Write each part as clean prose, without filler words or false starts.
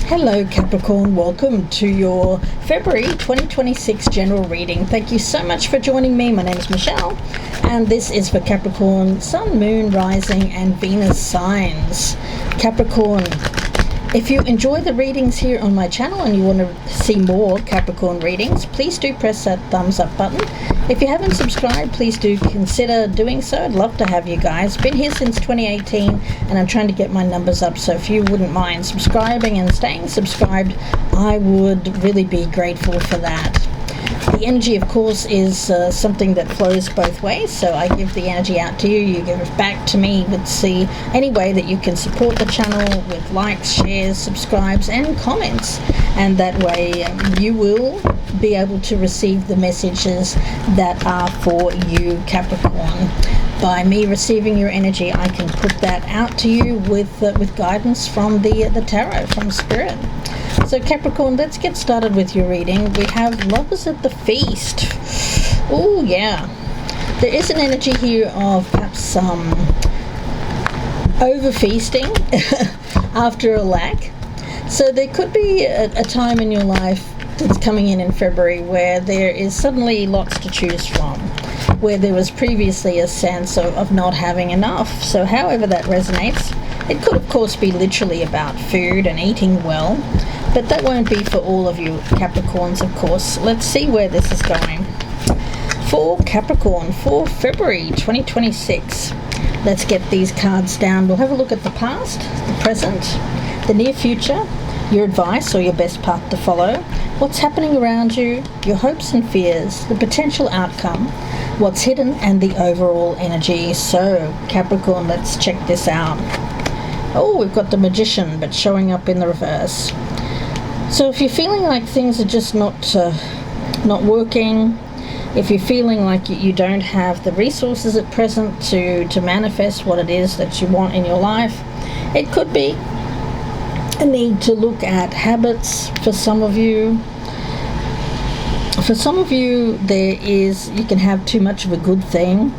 Hello Capricorn, welcome to your February 2026 general reading. Thank you so much for joining me. My name is Michelle and this is for Capricorn, Sun, Moon, Rising and Venus signs. Capricorn, if you enjoy the readings here on my channel and you want to see more Capricorn readings, please do press that thumbs up button. If you haven't subscribed, please do consider doing so. I'd love to have you guys. Been here since 2018 and I'm trying to get my numbers up, so if you wouldn't mind subscribing and staying subscribed, I would really be grateful for that. The energy, of course, is something that flows both ways, so I give the energy out to you, you give it back to me. Let's see any way that you can support the channel with likes, shares, subscribes and comments, and that way you will be able to receive the messages that are for you, Capricorn. By me receiving your energy, I can put that out to you with guidance from the tarot, from Spirit. So Capricorn, let's get started with your reading. We have Lovers at the Feast. Oh yeah, there is an energy here of perhaps some over feasting after a lack. So there could be a time in your life that's coming in February where there is suddenly lots to choose from, where there was previously a sense of not having enough. So however that resonates, it could of course be literally about food and eating well, but that won't be for all of you Capricorns, of course. Let's see where this is going. For Capricorn, for February 2026, let's get these cards down. We'll have a look at the past, the present, the near future, your advice or your best path to follow, what's happening around you, your hopes and fears, the potential outcome, what's hidden, and the overall energy. So Capricorn, let's check this out. Oh, we've got the Magician, but showing up in the reverse. So if you're feeling like things are just not working, if you're feeling like you don't have the resources at present to manifest what it is that you want in your life, it could be a need to look at habits. For some of you, there is, you can have too much of a good thing.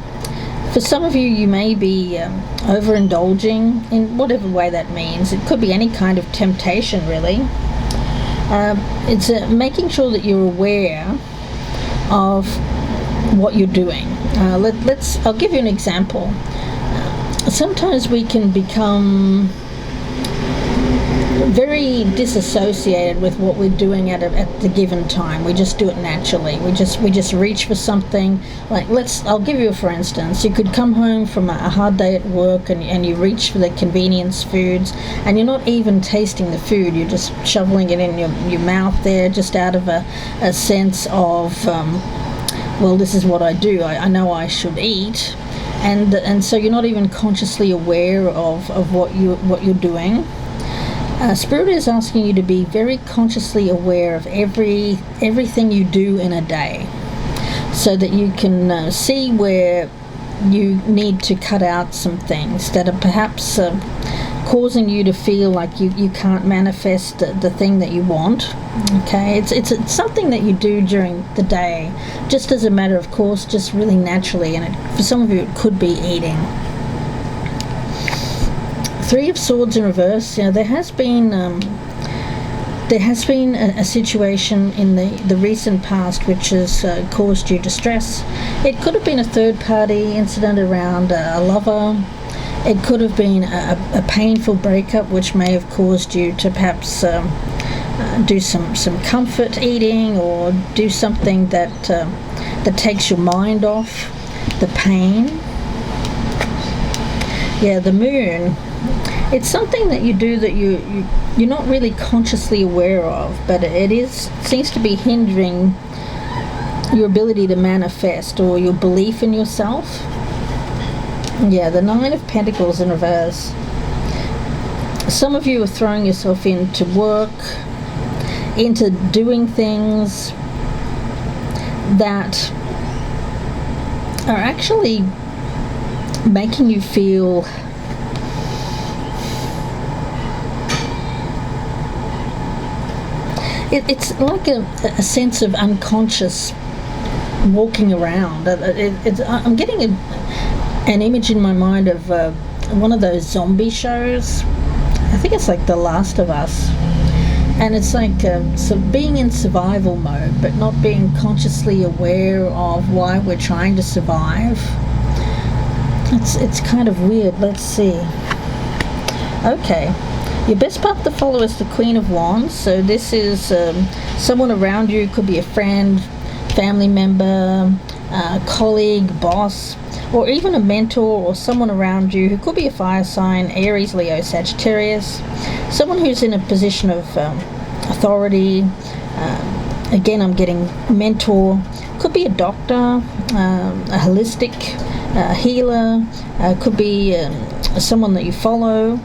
For some of you, you may be overindulging in whatever way that means. It could be any kind of temptation, really. It's making sure that you're aware of what you're doing. I'll give you an example. Sometimes we can become very disassociated with what we're doing at the given time. We just do it naturally. We just reach for something. Like I'll give you a for instance. You could come home from a hard day at work and you reach for the convenience foods and you're not even tasting the food. You're just shoveling it in your mouth there, just out of a sense of well, this is what I do. I know I should eat, and so you're not even consciously aware of what you're doing. Spirit is asking you to be very consciously aware of everything you do in a day, so that you can see where you need to cut out some things that are perhaps causing you to feel like you can't manifest the thing that you want. Okay, it's something that you do during the day, just as a matter of course, just really naturally, and for some of you it could be eating. Three of Swords in reverse. You know, there has been a situation in the recent past which has caused you distress. It could have been a third party incident around a lover. It could have been a painful breakup which may have caused you to perhaps do some comfort eating, or do something that takes your mind off the pain. Yeah, the Moon. It's something that you do that you're not really consciously aware of, but seems to be hindering your ability to manifest or your belief in yourself. Yeah, the Nine of Pentacles in reverse. Some of you are throwing yourself into work, into doing things that are actually making you feel it's like a sense of unconscious walking around. I'm getting an image in my mind of one of those zombie shows. I think it's like The Last of Us. And it's like so being in survival mode, but not being consciously aware of why we're trying to survive. It's kind of weird. Let's see. Okay. Your best path to follow is the Queen of Wands. So this is someone around you. Could be a friend, family member, colleague, boss, or even a mentor or someone around you who could be a fire sign, Aries, Leo, Sagittarius, someone who's in a position of authority. Again, I'm getting mentor. Could be a doctor, a holistic healer, could be someone that you follow,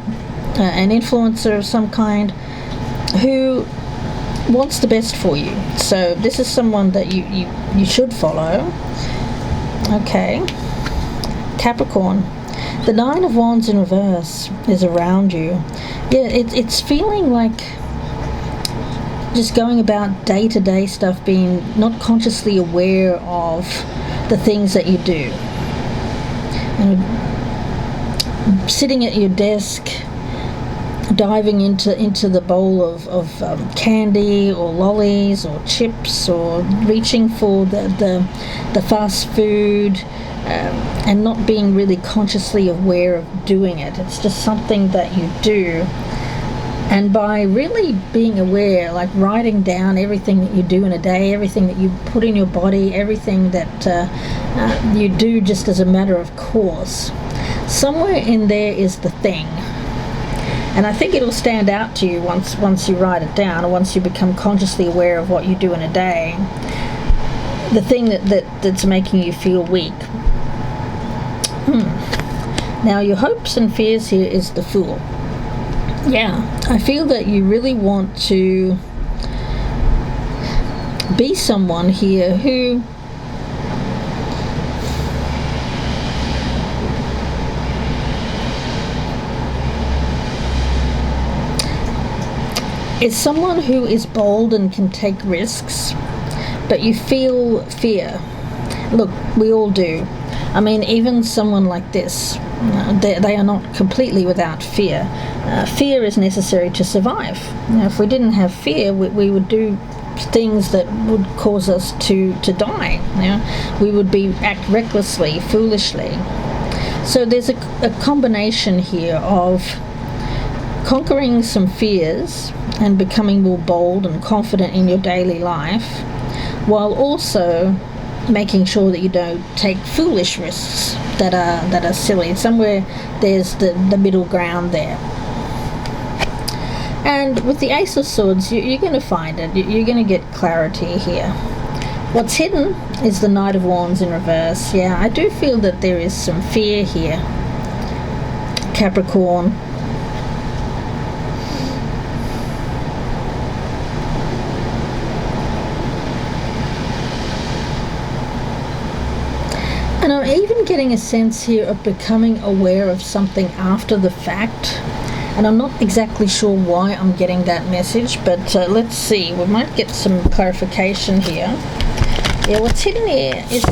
an influencer of some kind who wants the best for you. So this is someone that you should follow. Okay. Capricorn, the Nine of Wands in reverse is around you. Yeah, it's feeling like just going about day-to-day stuff, being not consciously aware of the things that you do. Sitting at your desk, diving into the bowl of candy or lollies or chips, or reaching for the fast food, and not being really consciously aware of doing it. It's just something that you do. And by really being aware, like writing down everything that you do in a day, everything that you put in your body, everything that you do just as a matter of course, somewhere in there is the thing. And I think it'll stand out to you once you write it down, or once you become consciously aware of what you do in a day. The thing that's making you feel weak. Now, your hopes and fears here is the Fool. Yeah, I feel that you really want to be someone here who is someone who is bold and can take risks, but you feel fear. Look, we all do. I mean, even someone like this, they are not completely without fear. Fear is necessary to survive. Now, if we didn't have fear, we would do things that would cause us to die. We would act recklessly, foolishly. So there's a combination here of conquering some fears and becoming more bold and confident in your daily life, while also making sure that you don't take foolish risks that are silly. Somewhere there's the middle ground there. And with the Ace of Swords, you're going to find it. You're going to get clarity here. What's hidden is the Knight of Wands in reverse. Yeah, I do feel that there is some fear here, Capricorn. And I'm even getting a sense here of becoming aware of something after the fact. And I'm not exactly sure why I'm getting that message, but let's see. We might get some clarification here. Yeah, what's hidden here is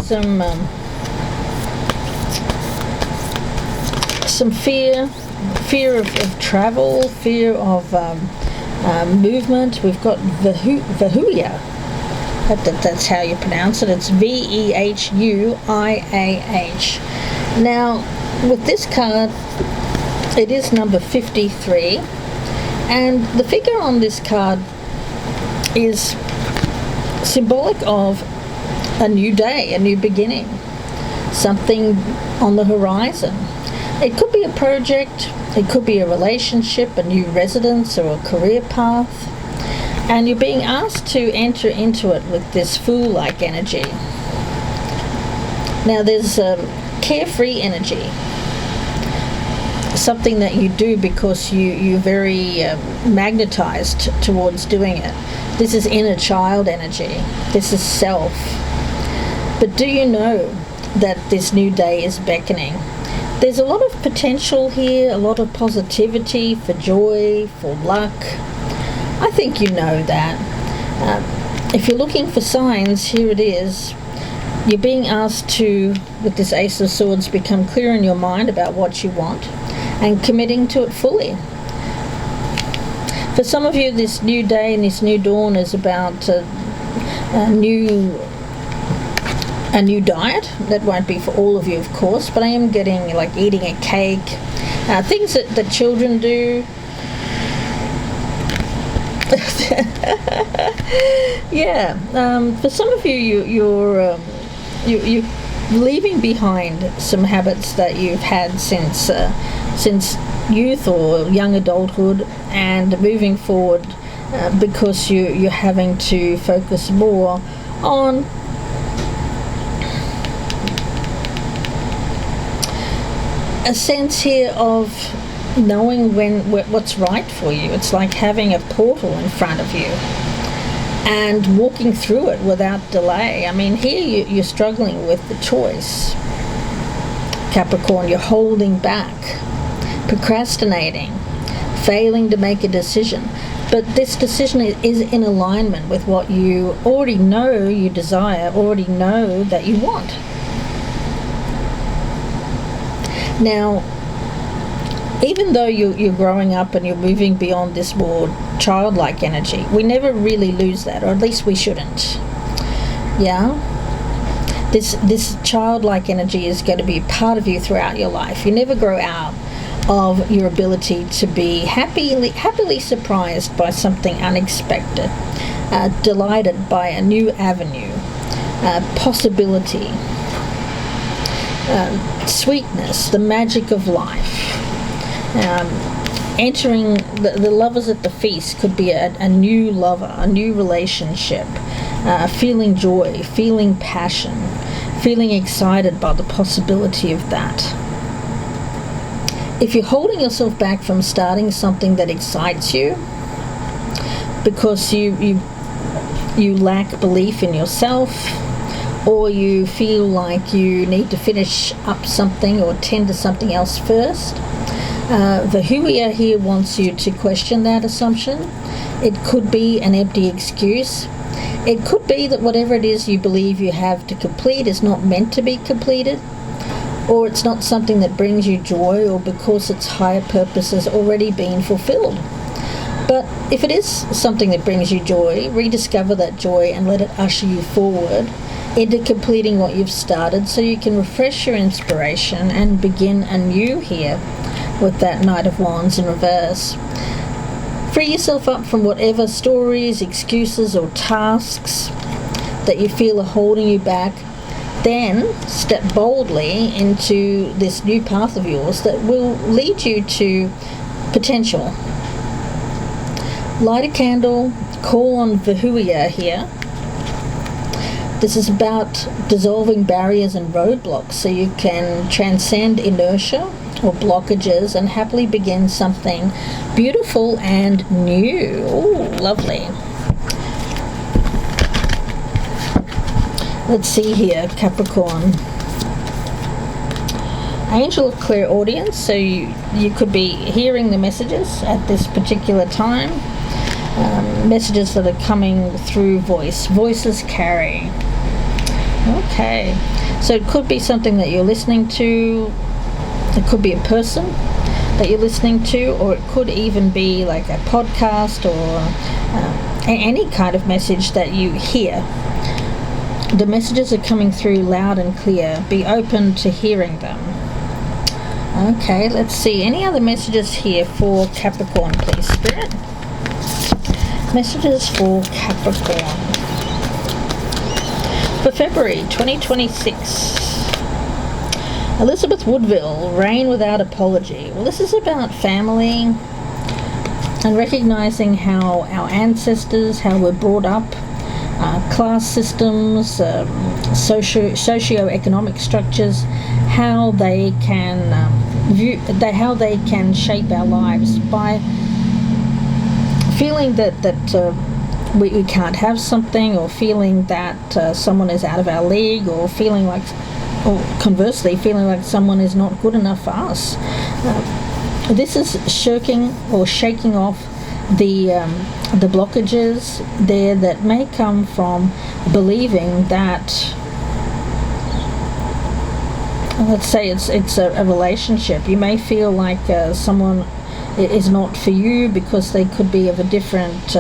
some fear of travel, fear of movement. We've got Vahuia. That's how you pronounce it. It's Vehuiah. Now, with this card, it is number 53, and the figure on this card is symbolic of a new day, a new beginning, something on the horizon. It could be a project, it could be a relationship, a new residence, or a career path. And you're being asked to enter into it with this Fool-like energy. Now, there's carefree energy, something that you do because you're very magnetized towards doing it. This is inner child energy. This is self. But do you know that this new day is beckoning? There's a lot of potential here, a lot of positivity for joy, for luck. I think you know that. If you're looking for signs, here it is. You're being asked to, with this Ace of Swords, become clear in your mind about what you want and committing to it fully. For some of you, this new day and this new dawn is about a new diet. That won't be for all of you, of course, but I am getting like eating a cake, things that children do. Yeah, for some of you, you're leaving behind some habits that you've had since youth or young adulthood, and moving forward because you're having to focus more on a sense here of knowing what's right for you. It's like having a portal in front of you and walking through it without delay. I mean, here you're struggling with the choice, Capricorn. You're holding back, procrastinating, failing to make a decision. But this decision is in alignment with what you already know you desire, already know that you want. Now, even though you're growing up and you're moving beyond this more childlike energy, we never really lose that, or at least we shouldn't. Yeah? This childlike energy is going to be a part of you throughout your life. You never grow out of your ability to be happily surprised by something unexpected, delighted by a new avenue, possibility, sweetness, the magic of life. Entering the lovers at the feast could be a new lover, a new relationship, feeling joy, feeling passion, feeling excited by the possibility of that. If you're holding yourself back from starting something that excites you because you lack belief in yourself, or you feel like you need to finish up something or tend to something else first, the Huia here wants you to question that assumption. It could be an empty excuse. It could be that whatever it is you believe you have to complete is not meant to be completed, or it's not something that brings you joy, or because its higher purpose has already been fulfilled. But if it is something that brings you joy, rediscover that joy and let it usher you forward into completing what you've started, so you can refresh your inspiration and begin anew here with that Knight of Wands in reverse. Free yourself up from whatever stories, excuses or tasks that you feel are holding you back. Then step boldly into this new path of yours that will lead you to potential. Light a candle, call on Vihuia here. This is about dissolving barriers and roadblocks so you can transcend inertia or blockages and happily begin something beautiful and new. Ooh, lovely. Let's see here, Capricorn. Angel of clairaudience, so you could be hearing the messages at this particular time. Messages that are coming through voice. Voices carry. Okay, so it could be something that you're listening to. It could be a person that you're listening to, or it could even be like a podcast or any kind of message that you hear. The messages are coming through loud and clear. Be open to hearing them. Okay, let's see. Any other messages here for Capricorn, please, Spirit? Messages for Capricorn for February 2026. Elizabeth Woodville, Rain Without Apology. Well, this is about family and recognizing how our ancestors, how we're brought up, class systems, socio-economic structures, how they can how they can shape our lives by feeling that we can't have something, or feeling that someone is out of our league, or feeling like, or conversely, feeling like someone is not good enough for us. This is shaking off the blockages there that may come from believing that, let's say it's a relationship. You may feel like someone is not for you because they could be of a different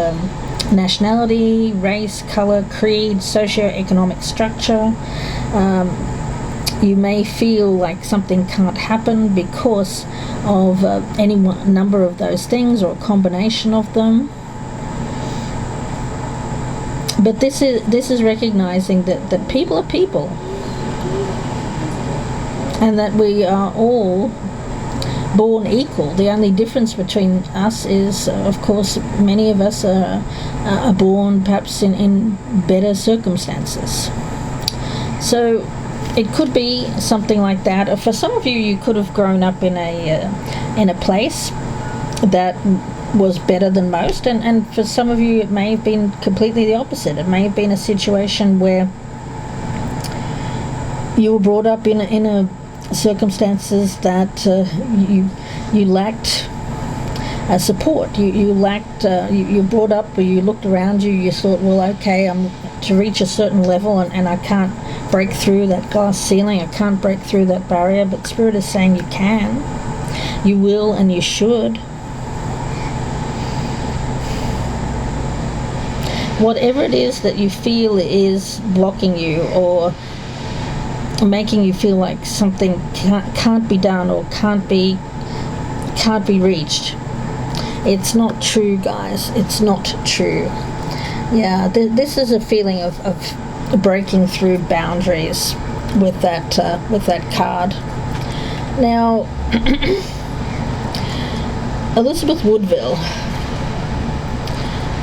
nationality, race, color, creed, socio-economic structure. You may feel like something can't happen because of any number of those things or a combination of them. But this is recognizing that people are people, and that we are all born equal. The only difference between us is, of course, many of us are born perhaps in better circumstances. So it could be something like that. Or for some of you, you could have grown up in a place that was better than most, and for some of you it may have been completely the opposite. It may have been a situation where you were brought up in a circumstances that you lacked support. You lacked. You brought up where you looked around you. You thought, well, okay, I'm to reach a certain level, and I can't break through that glass ceiling. I can't break through that barrier. But Spirit is saying you can, you will, and you should. Whatever it is that you feel is blocking you or making you feel like something can't be done or can't be reached, it's not true, guys. It's not true. Yeah, this is a feeling of breaking through boundaries with that card. Now, Elizabeth Woodville,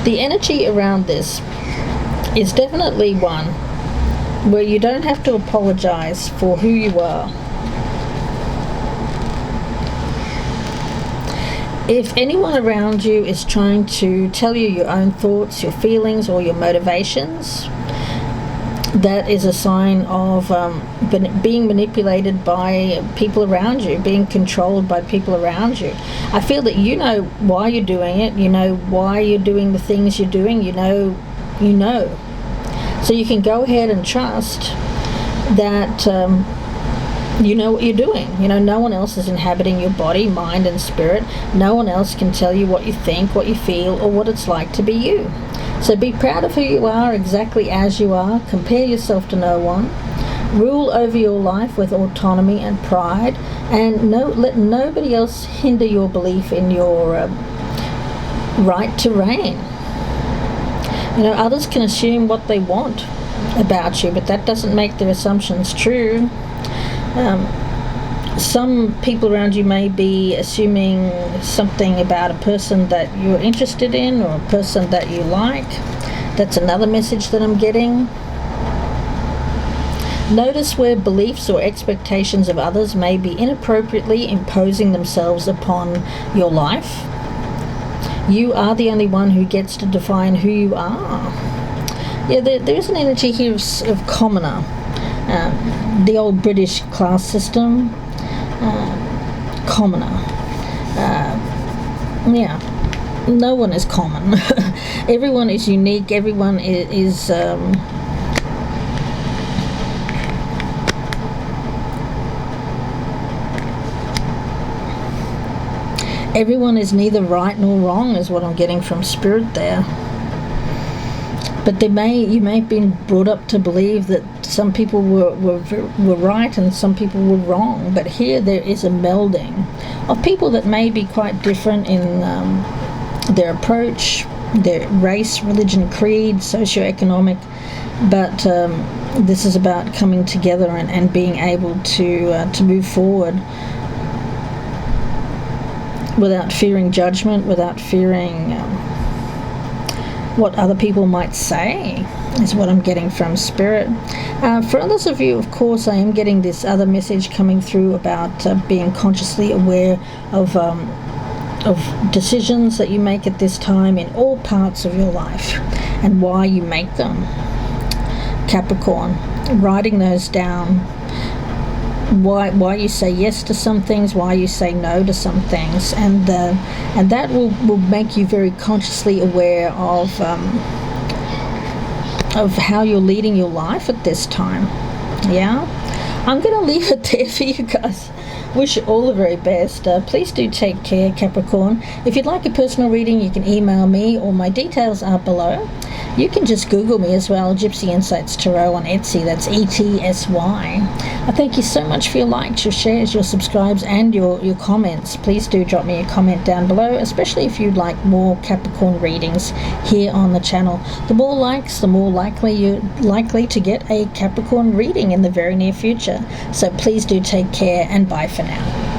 the energy around this is definitely one where you don't have to apologize for who you are. If anyone around you is trying to tell you your own thoughts, your feelings, or your motivations, that is a sign of being manipulated by people around you, being controlled by people around you. I feel that you know why you're doing it, you know why you're doing the things you're doing, you know. So you can go ahead and trust that you know what you're doing. You know, no one else is inhabiting your body, mind, and spirit. No one else can tell you what you think, what you feel, or what it's like to be you. So be proud of who you are exactly as you are. Compare yourself to no one. Rule over your life with autonomy and pride, and let nobody else hinder your belief in your right to reign. You know, others can assume what they want about you, but that doesn't make their assumptions true. Some people around you may be assuming something about a person that you're interested in or a person that you like. That's another message that I'm getting. Notice where beliefs or expectations of others may be inappropriately imposing themselves upon your life. You are the only one who gets to define who you are. Yeah, there's an energy here of commoner. The old British class system, commoner. Yeah, no one is common. Everyone is unique. Everyone is everyone is neither right nor wrong, is what I'm getting from Spirit there. But you may have been brought up to believe that some people were right and some people were wrong. But here there is a melding of people that may be quite different in their approach, their race, religion, creed, socioeconomic. But this is about coming together and being able to move forward without fearing judgment, without fearing what other people might say, is what I'm getting from Spirit. For others of you, of course, I am getting this other message coming through about being consciously aware of decisions that you make at this time in all parts of your life and why you make them. Capricorn, writing those down. Why you say yes to some things, why you say no to some things, and that will make you very consciously aware of how you're leading your life at this time. Yeah, I'm going to leave it there for you guys. Wish you all the very best. Please do take care, Capricorn. If you'd like a personal reading, you can email me, or my details are below. You can just Google me as well, Gypsy Insights Tarot on Etsy. That's ETSY. I thank you so much for your likes, your shares, your subscribes, and your comments. Please do drop me a comment down below, especially if you'd like more Capricorn readings here on the channel. The more likes, the more likely you're likely to get a Capricorn reading in the very near future. So please do take care, and bye for now.